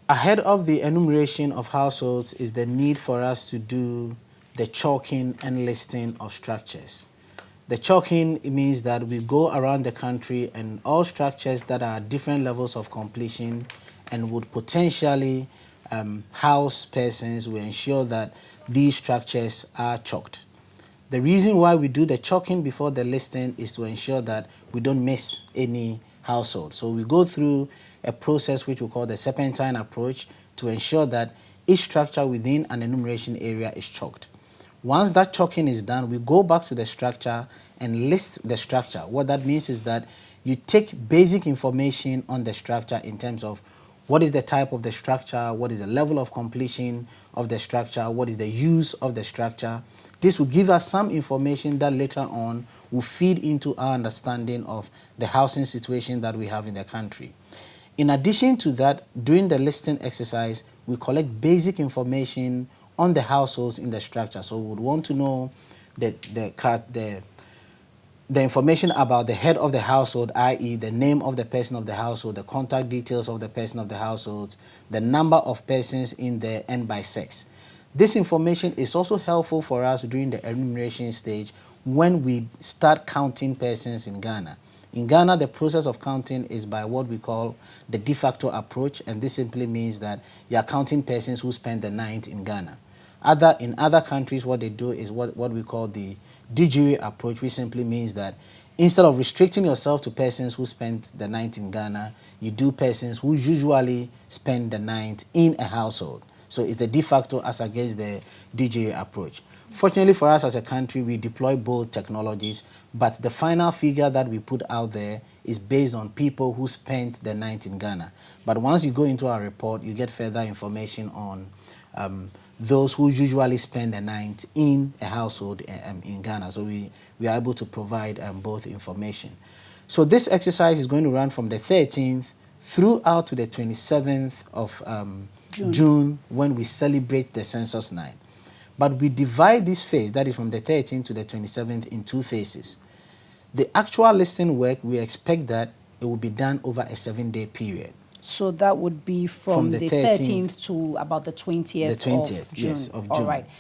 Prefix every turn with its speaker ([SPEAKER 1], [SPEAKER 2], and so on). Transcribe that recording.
[SPEAKER 1] Ahead of the enumeration of households is the need for us to do the chalking and listing of structures. The chalking means that we go around the country and all structures that are different levels of completion and would potentially house persons, we ensure that these structures are chalked. The reason why we do the chalking before the listing is to ensure that we don't miss any household. So we go through a process which we call the serpentine approach to ensure that each structure within an enumeration area is chalked. Once that chalking is done, we go back to the structure and list the structure. What that means is that you take basic information on the structure in terms of what is the type of the structure, what is the level of completion of the structure, what is the use of the structure. This will give us some information that later on will feed into our understanding of the housing situation that we have in the country. In addition to that, during the listing exercise, we collect basic information on the households in the structure. So we would want to know the information about the head of the household, i.e. the name of the person of the household, the contact details of the person of the household, the number of persons in there, and by sex. This information is also helpful for us during the enumeration stage when we start counting persons in Ghana. In Ghana, the process of counting is by what we call the de facto approach, and this simply means that you are counting persons who spend the night in Ghana. In other countries, what they do is what we call the de jure approach, which simply means that instead of restricting yourself to persons who spend the night in Ghana, you do persons who usually spend the night in a household. So it's the de facto as against the de jure approach. Fortunately for us as a country, we deploy both technologies, but the final figure that we put out there is based on people who spent the night in Ghana. But once you go into our report, you get further information on those who usually spend the night in a household in Ghana. So we are able to provide both information. So this exercise is going to run from the 13th throughout to the 27th of June, when we celebrate the Census 9. But we divide this phase, that is from the 13th to the 27th, in two phases. The actual listing work, we expect that it will be done over a 7-day period.
[SPEAKER 2] So that would be from the 13th to about the 20th,
[SPEAKER 1] of June.
[SPEAKER 2] All right.